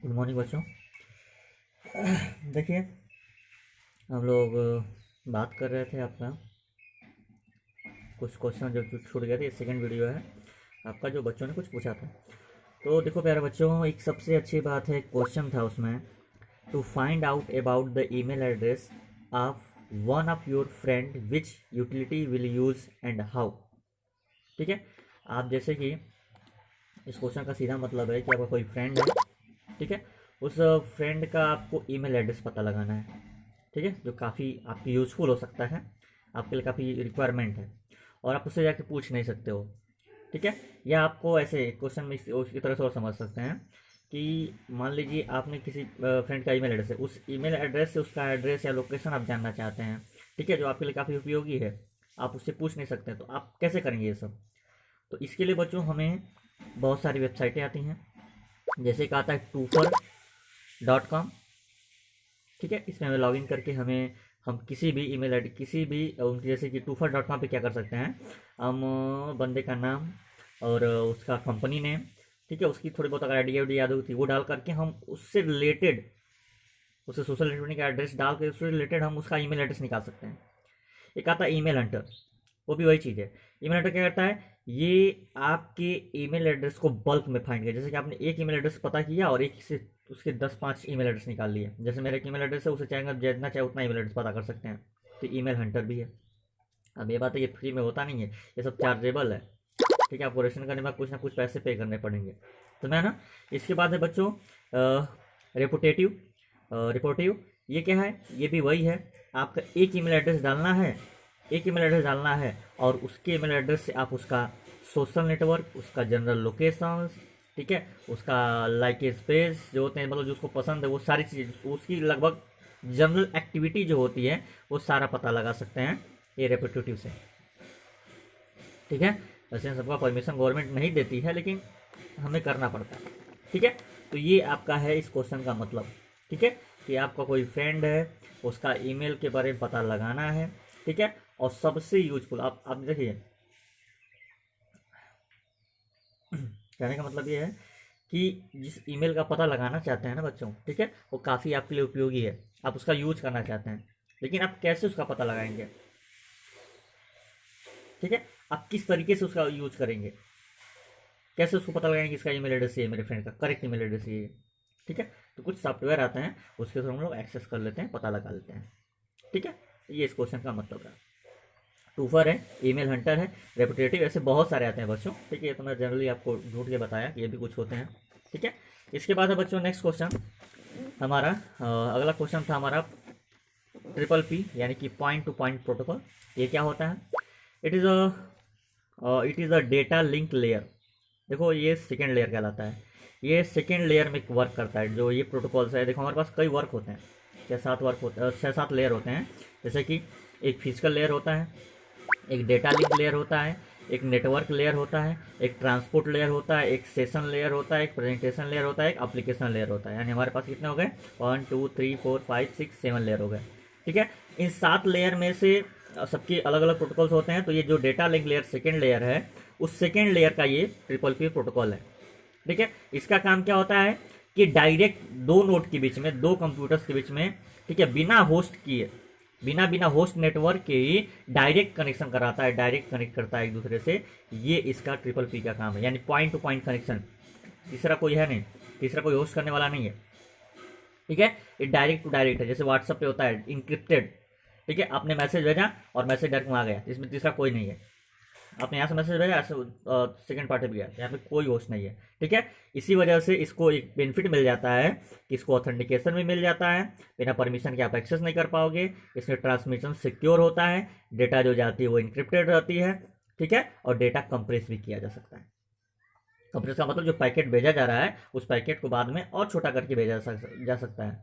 Good morning बच्चों। देखिए, हम लोग बात कर रहे थे अपना कुछ क्वेश्चन जो छूट गए थे। ये सेकंड वीडियो है आपका, जो बच्चों ने कुछ पूछा था। तो देखो प्यारे बच्चों, एक सबसे अच्छी बात है, क्वेश्चन था उसमें, to find out about the email address of one of your friend which utility will use and how. ठीक है, आप जैसे कि इस क्वेश्चन का सीधा मतलब है कि आपका कोई फ्रेंड है, ठीक है, उस फ्रेंड का आपको ईमेल एड्रेस पता लगाना है, ठीक है, जो काफ़ी आपकी यूज़फुल हो सकता है, आपके लिए काफ़ी रिक्वायरमेंट है, और आप उससे जाके पूछ नहीं सकते हो। ठीक है, या आपको ऐसे क्वेश्चन में उसकी तरह से और समझ सकते हैं कि मान लीजिए आपने किसी फ्रेंड का ईमेल एड्रेस है, उस ईमेल एड्रेस से उसका एड्रेस या लोकेशन आप जानना चाहते हैं, ठीक है, जो आपके लिए काफ़ी उपयोगी है, आप उससे पूछ नहीं सकते, तो आप कैसे करेंगे ये सब? तो इसके लिए बच्चों हमें बहुत सारी वेबसाइटें आती हैं। जैसे एक आता है TwoFor.com, ठीक है, इसमें हमें लॉगिन करके हम किसी भी ईमेल आईडी, किसी भी उनकी, जैसे कि TwoFor.com पे क्या कर सकते हैं, हम बंदे का नाम और उसका कंपनी नेम, ठीक है, उसकी थोड़ी बहुत अगर आईडी याद होती है वो डाल करके हम उससे रिलेटेड, उससे सोशल नेटवर्किंग का एड्रेस डाल के उससे रिलेटेड हम उसका ईमेल एड्रेस निकाल सकते हैं। एक आता है ईमेल हंटर, वो भी वही चीज़ है। ईमेल हंटर क्या करता है, ये आपके ईमेल एड्रेस को बल्क में फाइंड किया, जैसे कि आपने एक ईमेल एड्रेस पता किया और एक से उसके 10-5 ईमेल एड्रेस निकाल लिए। जैसे मेरा एक ईमेल एड्रेस है, उसे चाहेंगे आप जितना चाहे उतना ईमेल एड्रेस पता कर सकते हैं। तो ईमेल हंटर भी है। अब ये बात है, ये फ्री में होता नहीं है, ये सब चार्जेबल है, ठीक है, आपको रजिस्ट्रेशन करने में कुछ ना कुछ पैसे पे करने पड़ेंगे। तो मैं ना, इसके बाद है बच्चों रेपुटेटिव। रिपोर्टिव ये क्या है, ये भी वही है, आपका एक ईमेल एड्रेस डालना है, एक ईमेल एड्रेस डालना है, और उसके ईमेल एड्रेस से आप उसका सोशल नेटवर्क, उसका जनरल लोकेशन, ठीक है, उसका लाइक स्पेस जो होते हैं, मतलब जो उसको पसंद है वो सारी चीज़, उसकी लगभग जनरल एक्टिविटी जो होती है वो सारा पता लगा सकते हैं ये रेपिटेटिव से। ठीक है, वैसे सबका परमिशन गवर्नमेंट नहीं देती है, लेकिन हमें करना पड़ता है। ठीक है, तो ये आपका है इस क्वेश्चन का मतलब। ठीक है, कि आपका कोई फ्रेंड है, उसका ईमेल के बारे में पता लगाना है, ठीक है, और सबसे यूजफुल आप देखिए, कहने का मतलब ये है कि जिस ईमेल का पता लगाना चाहते हैं ना बच्चों, ठीक है, वो काफ़ी आपके लिए उपयोगी है, आप उसका यूज करना चाहते हैं, लेकिन आप कैसे उसका पता लगाएंगे? ठीक है, आप किस तरीके से उसका यूज करेंगे, कैसे उसको पता लगाएंगे कि इसका ईमेल एड्रेस ये है, मेरे फ्रेंड का करेक्ट ईमेल एड्रेस ये है? ठीक है, तो कुछ सॉफ्टवेयर आते हैं, उसके थ्रू हम लोग एक्सेस कर लेते हैं, पता लगा लेते हैं। ठीक है, ये इस क्वेश्चन का मतलब है। टूफर है, ईमेल हंटर है, रेपुटेटिव, ऐसे बहुत सारे आते हैं बच्चों। ठीक है, ये तो मैं जनरली आपको ढूंढ के बताया कि ये भी कुछ होते हैं। ठीक है, इसके बाद है बच्चों नेक्स्ट क्वेश्चन हमारा, अगला क्वेश्चन था हमारा PPP, यानी कि पॉइंट टू पॉइंट प्रोटोकॉल। ये क्या होता है? It is a data link layer. देखो, ये सेकेंड लेयर कहलाता है। ये सेकेंड लेयर में वर्क करता है, जो ये प्रोटोकॉल्स है। देखो, हमारे पास कई वर्क होते हैं, 6-7 वर्क होते हैं, 6-7 लेयर होते हैं। जैसे कि एक फिजिकल लेयर होता है, एक डेटा लिंक लेयर होता है, एक नेटवर्क लेयर होता है, एक ट्रांसपोर्ट लेयर होता है, एक सेशन लेयर होता है, एक प्रेजेंटेशन लेयर होता है, एक एप्लीकेशन लेयर होता है। यानी हमारे पास कितने हो गए? 1 2 3 4 5 6 7 लेयर हो गए। ठीक है, इन 7 लेयर में से सबके अलग अलग प्रोटोकॉल्स होते हैं। तो ये जो data link layer second layer है, उस सेकेंड लेयर का ये PPP प्रोटोकॉल है। ठीक है, इसका काम क्या होता है कि डायरेक्ट दो नोड के बीच में, दो कंप्यूटर्स के बीच में, ठीक है, बिना होस्ट किए, बिना बिना होस्ट नेटवर्क के ही डायरेक्ट कनेक्शन कराता है, डायरेक्ट कनेक्ट करता है एक दूसरे से। ये इसका PPP का काम है, यानी पॉइंट टू पॉइंट कनेक्शन। तीसरा कोई है नहीं, तीसरा कोई होस्ट करने वाला नहीं है। ठीक है, ये डायरेक्ट टू डायरेक्ट है, जैसे व्हाट्सअप पे होता है इंक्रिप्टेड। ठीक है, आपने मैसेज भेजा और मैसेज डायरेक्ट वहाँ गया, इसमें तीसरा कोई नहीं है। आपने यहाँ से मैसेज भेजा, ऐसे सेकंड पार्टी पे गया, यहाँ पे कोई होस्ट नहीं है। ठीक है, इसी वजह से इसको एक बेनिफिट मिल जाता है कि इसको ऑथेंटिकेशन भी मिल जाता है, बिना परमिशन के आप एक्सेस नहीं कर पाओगे। इसमें ट्रांसमिशन सिक्योर होता है, डेटा जो जाती है वो इंक्रिप्टेड रहती है। ठीक है, और डेटा कंप्रेस भी किया जा सकता है। कंप्रेस का मतलब जो पैकेट भेजा जा रहा है, उस पैकेट को बाद में और छोटा करके भेजा जा सकता है।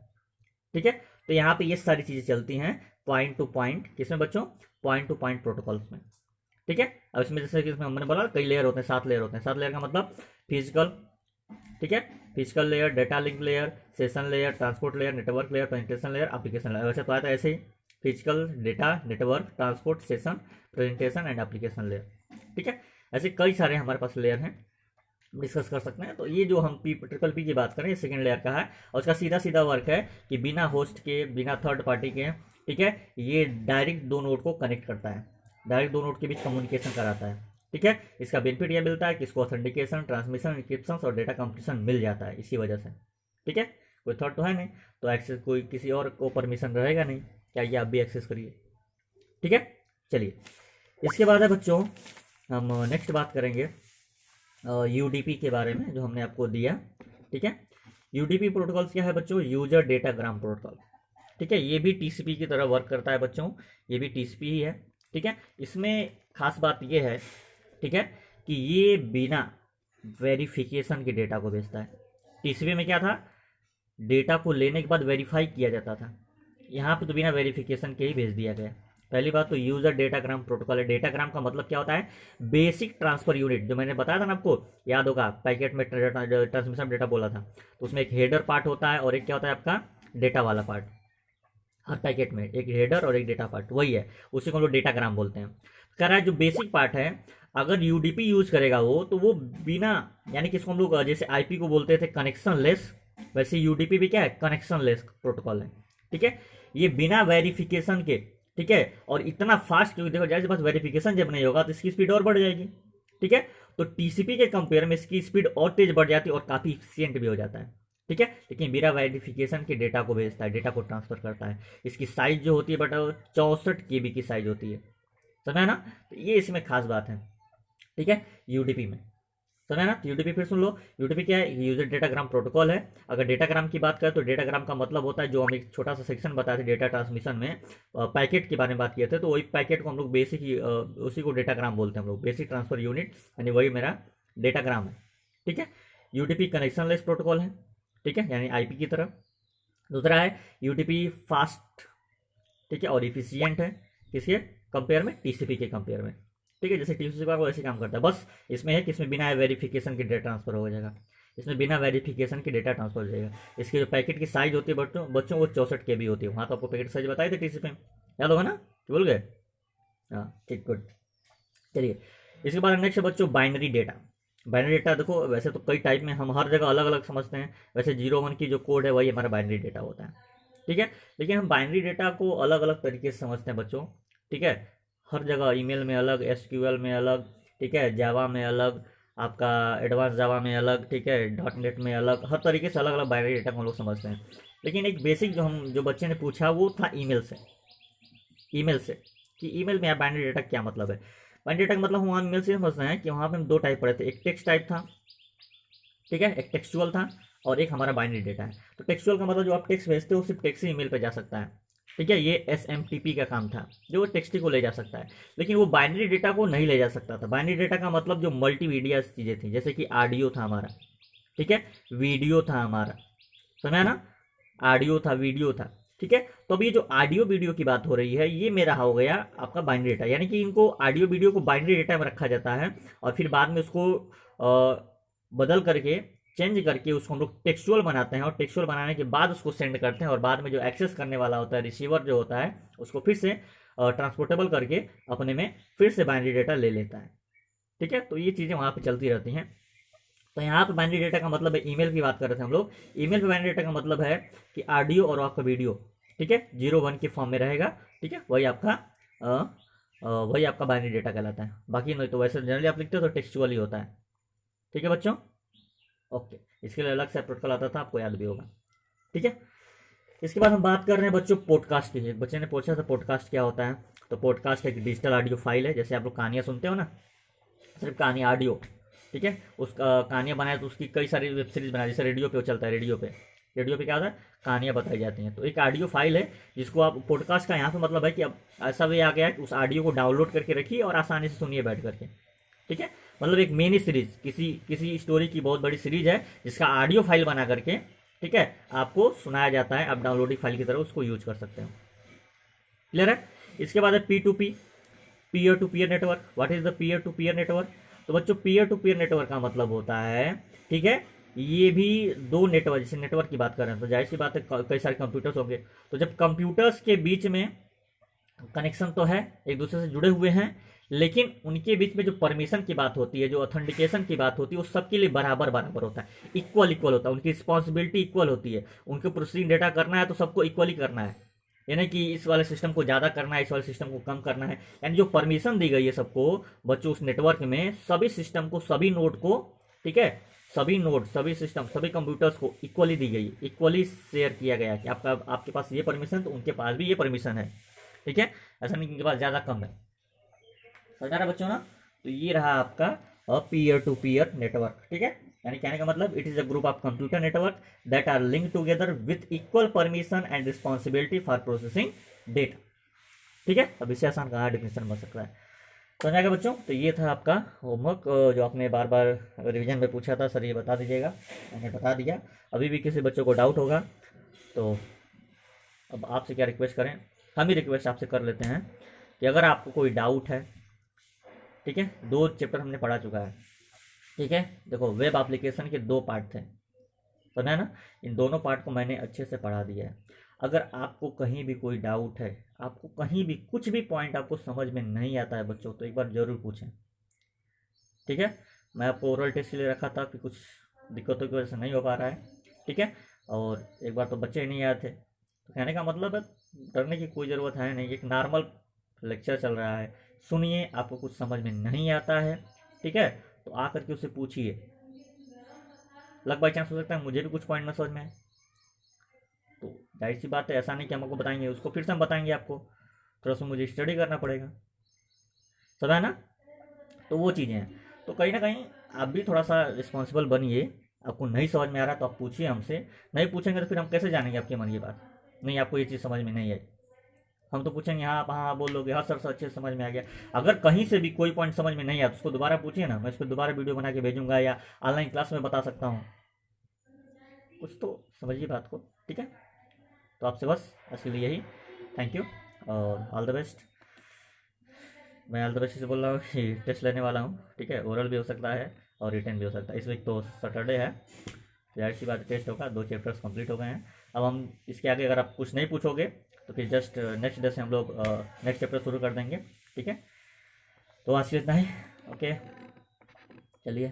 ठीक है, तो यहाँ पे ये सारी चीज़ें चलती हैं पॉइंट टू पॉइंट, किसमें बच्चों? पॉइंट टू पॉइंट प्रोटोकॉल्स में। ठीक है, अब इसमें जैसे कि इसमें मैंने बोला कई लेयर होते हैं, 7 लेयर होते हैं। 7 लेयर का मतलब फिजिकल, ठीक है, physical layer, data link layer, session layer, transport layer, network layer, presentation layer, application layer. वैसे तो आया था ऐसे ही, physical, data, network, transport, session, presentation and application layer. ठीक है, ऐसे कई सारे हमारे पास लेयर हैं। डिस्कस कर सकते हैं। तो ये जो हम ट्रिपल पी की बात करें, सेकेंड लेयर का है और उसका सीधा सीधा वर्क है कि बिना होस्ट के, बिना थर्ड पार्टी के, ठीक है, ये डायरेक्ट दो नोड को कनेक्ट करता है, डायरेक्ट दो नोड के बीच कम्युनिकेशन कराता है। ठीक है, इसका बेनिफिट यह मिलता है कि इसको ऑथेंटिकेशन, ट्रांसमिशन, इंक्रिप्शन और डेटा कंप्रेशन मिल जाता है इसी वजह से। ठीक है, कोई थर्ड तो है नहीं, तो एक्सेस कोई किसी और को परमिशन रहेगा नहीं, चाहिए आप भी एक्सेस करिए। ठीक है, चलिए इसके बाद है बच्चों हम नेक्स्ट बात करेंगे यूडीपी के बारे में जो हमने आपको दिया। ठीक है, यूडीपी प्रोटोकॉल क्या है बच्चों? User datagram protocol. ठीक है, ये भी टीसीपी की तरह वर्क करता है बच्चों, ये भी टीसीपी ही है। ठीक है, इसमें खास बात ये है, ठीक है, कि ये बिना वेरिफिकेशन के डेटा को भेजता है। टीसीपी में क्या था, डेटा को लेने के बाद वेरीफाई किया जाता था, यहाँ पे तो बिना वेरिफिकेशन के ही भेज दिया गया। पहली बात तो यूजर डेटाग्राम प्रोटोकॉल है। डेटाग्राम का मतलब क्या होता है? बेसिक ट्रांसफर यूनिट, जो मैंने बताया था ना आपको, याद होगा पैकेट में ट्रांसमिशन डेटा बोला था, तो उसमें एक हेडर पार्ट होता है और एक क्या होता है आपका डेटा वाला पार्ट। हर पैकेट में एक हेडर और एक डेटा पार्ट, वही है, उसी को हम लोग डेटाग्राम बोलते हैं। कह रहा है जो बेसिक पार्ट है, अगर यूडीपी यूज करेगा वो, तो वो बिना, यानी कि इसको हम लोग जैसे आईपी को बोलते थे कनेक्शन लेस, वैसे यूडीपी भी क्या है, कनेक्शन लेस प्रोटोकॉल है। ठीक है, ये बिना वेरिफिकेशन के, ठीक है, और इतना फास्ट, क्योंकि देखो जैसे पास वेरिफिकेशन जब नहीं होगा तो इसकी स्पीड और बढ़ जाएगी। ठीक है, तो टीसीपी के कंपेयर में इसकी स्पीड और तेज बढ़ जाती है और काफी इफिशियंट भी हो जाता है। ठीक है, लेकिन बिना वेरिफिकेशन के डेटा को भेजता है, डेटा को ट्रांसफर करता है। इसकी साइज जो होती है बट 64 KB की साइज होती है, समझा ना? तो ये इसमें खास बात है। ठीक है, यूडीपी में, समझा ना? तो यूडीपी फिर सुन लो, यूडीपी क्या है? यूजर डेटाग्राम प्रोटोकॉल है। अगर डेटाग्राम की बात करें तो डेटाग्राम का मतलब होता है, जो हम एक छोटा सा सेक्शन बताए थे डेटा ट्रांसमिशन में, पैकेट के बारे में बात किए थे, तो वही पैकेट को हम लोग बेसिक, उसी को डेटाग्राम बोलते हैं हम लोग, बेसिक ट्रांसफर यूनिट, यानी वही मेरा डेटाग्राम है। ठीक है, यूडीपी कनेक्शन लेस प्रोटोकॉल है, ठीक है, यानी आईपी की तरह। दूसरा है यूडीपी फास्ट, ठीक है, और इफिशियंट है, किसके कंपेयर में? टीसीपी के कंपेयर में। ठीक है, जैसे टीसीपी का वो ऐसे काम करता है, बस इसमें है कि इसमें बिना वेरिफिकेशन के डेटा ट्रांसफर हो जाएगा, इसमें बिना वेरिफिकेशन के डेटा ट्रांसफर हो जाएगा। इसकी जो पैकेट की साइज होती है बच्चों वो 64 KB होती है। वहाँ तो आपको पैकेट साइज बताए थे टीसीपी में, याद होगा ना? भूल गए? हाँ, ठीक, गुड। चलिए इसके बाद नेक्स्ट है बच्चों बाइनरी डेटा। बाइनरी डेटा देखो, वैसे तो कई टाइप में, हम हर जगह अलग अलग समझते हैं। वैसे 0-1 की जो कोड है वही हमारा बाइनरी डेटा होता है। ठीक है, लेकिन हम बाइनरी डेटा को अलग अलग तरीके से समझते हैं बच्चों। ठीक है, हर जगह ईमेल में अलग, एसक्यूएल में अलग, ठीक है, जावा में अलग, आपका एडवांस जावा में अलग, ठीक है, .NET में अलग, हर तरीके से अलग अलग बाइनरी डेटा को हम लोग समझते हैं। लेकिन एक बेसिक जो बच्चे ने पूछा वो था ईमेल से, कि ईमेल में बाइनरी डेटा क्या मतलब है। बाइनरी डेटा का मतलब हम वहाँ ईमेल से समझते हैं कि वहाँ पे हम दो टाइप पढ़े थे, एक टेक्स्ट टाइप था, ठीक है, एक टेक्सचुअल था, और एक हमारा बाइनरी डेटा है। तो टेक्सचुअल का मतलब जो आप टेक्स्ट भेजते हो सिर्फ टेक्स्ट ही ईमेल पे जा सकता है। ठीक है, ये SMTP का काम था, जो टेक्स्ट ही को ले जा सकता है, लेकिन वो बाइनरी डेटा को नहीं ले जा सकता था। बाइनरी डेटा का मतलब जो मल्टीमीडिया चीज़ें थी, जैसे कि ऑडियो था हमारा, ठीक है, वीडियो था हमारा, समझा ना? ऑडियो था, वीडियो था। ठीक है, तो अब ये जो ऑडियो वीडियो की बात हो रही है, ये मेरा हो गया आपका बाइनरी डेटा, यानी कि इनको ऑडियो वीडियो को बाइनरी डेटा में रखा जाता है और फिर बाद में उसको बदल करके, चेंज करके उसको हम लोग टेक्सचुअल बनाते हैं, और टेक्सचुअल बनाने के बाद उसको सेंड करते हैं, और बाद में जो एक्सेस करने वाला होता है, रिसीवर जो होता है, उसको फिर से ट्रांसपोर्टेबल करके अपने में फिर से बाइनरी डेटा ले लेता है। ठीक है, तो ये चीज़ें वहाँ पे चलती रहती हैं। तो यहाँ पे बाइनरी डेटा का मतलब है, ईमेल की बात कर रहे थे हम लोग, ईमेल पे बाइनरी डेटा का मतलब है कि ऑडियो और आपका वीडियो, ठीक है, 0-1 के फॉर्म में रहेगा। ठीक है, वही आपका बाइनरी डेटा कहलाता है। बाकी नहीं तो वैसे जनरली आप लिखते हो तो टेक्सचुअल ही होता है। ठीक है बच्चों, ओके, इसके लिए अलग से प्रोटोकॉल आता था, आपको याद भी होगा। ठीक है, इसके बाद हम बात कर रहे हैं बच्चों पॉडकास्ट की। एक बच्चे ने पूछा था पॉडकास्ट क्या होता है, तो पॉडकास्ट एक डिजिटल ऑडियो फाइल है, जैसे आप लोग कहानियाँ सुनते हो ना, सिर्फ कहानी ऑडियो, ठीक है, उसका कहानियाँ बनाए तो उसकी कई सारी वेब सीरीज बनाई, जैसे रेडियो पे चलता है, रेडियो पे क्या होता है, कहानियाँ बताई जाती हैं। तो एक ऑडियो फाइल है जिसको आप, पॉडकास्ट का यहाँ पे मतलब है कि अब ऐसा वे आ गया है कि उस ऑडियो को डाउनलोड करके रखिए और आसानी से सुनिए बैठ करके। ठीक है, मतलब एक मिनी सीरीज, किसी स्टोरी की बहुत बड़ी सीरीज है जिसका ऑडियो फाइल बना करके, ठीक है, आपको सुनाया जाता है, आप डाउनलोडिंग फाइल की तरह उसको यूज कर सकते हो। क्लियर है? इसके बाद है P2P, peer to peer network. What is the peer to peer network? तो बच्चों पीयर टू पीयर नेटवर्क का मतलब होता है, ठीक है, ये भी दो नेटवर्क, जैसे नेटवर्क की बात कर रहे हैं तो जाहिर सी बात है कई सारे कंप्यूटर्स होंगे, तो जब कंप्यूटर्स के बीच में कनेक्शन तो है, एक दूसरे से जुड़े हुए हैं, लेकिन उनके बीच में जो परमिशन की बात होती है, जो ऑथेंटिकेशन की बात होती है, वो सबके लिए बराबर बराबर होता है, इक्वल इक्वल होता है, उनकी रिस्पॉन्सिबिलिटी इक्वल होती है। उनको प्रोसेसिंग डेटा करना है तो सबको इक्वली करना है, यानी कि इस वाले सिस्टम को ज़्यादा करना है, इस वाले सिस्टम को कम करना है। यानी जो परमिशन दी गई है सबको बच्चों उस नेटवर्क में, सभी सिस्टम को, सभी नोड को, ठीक है, सभी नोड, सभी सिस्टम, सभी कंप्यूटर्स को इक्वली दी गई, इक्वली शेयर किया गया कि आपका, आपके पास ये परमिशन तो उनके पास भी ये परमिशन है, ठीक है। ऐसा नहीं कि उनके पास ज़्यादा कम है। समझ रहा बच्चों ना। तो ये रहा आपका पीयर टू पीयर नेटवर्क, ठीक है। यानी कहने का मतलब it is a group of computer network that are link together with equal permission and responsibility for processing data, ठीक है। अब इससे आसान कहाँ डिफिनेशन बन सकता है। समझ आएगा बच्चों। तो ये था आपका होमवर्क जो आपने बार बार रिवीजन में पूछा था, सर ये बता दीजिएगा, मैंने बता दिया। अभी भी किसी बच्चों को डाउट होगा तो अब आपसे क्या रिक्वेस्ट करें, हम ही रिक्वेस्ट आपसे कर लेते हैं कि अगर आपको कोई डाउट है, ठीक है, 2 चैप्टर हमने पढ़ा चुका है, ठीक है। देखो वेब एप्लीकेशन के 2 पार्ट थे, समझा ना, इन दोनों पार्ट को मैंने अच्छे से पढ़ा दिया है। अगर आपको कहीं भी कोई डाउट है, आपको कहीं भी कुछ भी पॉइंट आपको समझ में नहीं आता है बच्चों, तो एक बार ज़रूर पूछें, ठीक है। मैं आपको ओरल टेस्ट के लिए रखा था कि कुछ दिक्कतों की वजह से नहीं हो पा रहा है, ठीक है। और एक बार तो बच्चे ही नहीं आए थे, तो कहने का मतलब है डरने की कोई ज़रूरत है नहीं, एक नॉर्मल लेक्चर चल रहा है, सुनिए। आपको कुछ समझ में नहीं आता है, ठीक है, तो आकर के उससे पूछिए। लग बाई चांस हो सकता है मुझे भी कुछ पॉइंट ना समझ में आए, तो जाहिर सी बात है ऐसा नहीं कि हम आपको बताएंगे उसको फिर से हम बताएंगे आपको, थोड़ा सा मुझे स्टडी करना पड़ेगा, समझ है ना। तो वो चीज़ें हैं। तो कहीं ना कहीं आप भी थोड़ा सा रिस्पॉन्सिबल बनिए। आपको नहीं समझ में आ रहा तो आप पूछिए हमसे, नहीं पूछेंगे तो फिर हम कैसे जानेंगे आपके मन की बात, नहीं आपको ये चीज़ समझ में नहीं आई। हम तो पूछेंगे हाँ आप हाँ बोल लोगे, हाँ सर अच्छे से समझ में आ गया। अगर कहीं से भी कोई पॉइंट समझ में नहीं आया तो उसको दोबारा पूछिए ना, मैं इस पर दोबारा वीडियो बना के भेजूंगा या ऑनलाइन क्लास में बता सकता हूँ। कुछ तो समझिए बात को, ठीक है। तो आपसे बस आज के लिए यही, थैंक यू और ऑल द बेस्ट। मैं ऑल द बेस्ट से बोल रहा हूँ कि टेस्ट लेने वाला हूँ, ठीक है, ओरल भी हो सकता है और रिटर्न भी हो सकता है। इस वीक तो सैटरडे है, जाहिर सी बात टेस्ट होगा, 2 चैप्टर्स कंप्लीट हो गए हैं। अब हम इसके आगे अगर आप कुछ नहीं पूछोगे तो फिर जस्ट नेक्स्ट डे से हम लोग नेक्स्ट चैप्टर शुरू कर देंगे, ठीक है। तो आज के इतना ही, ओके, चलिए।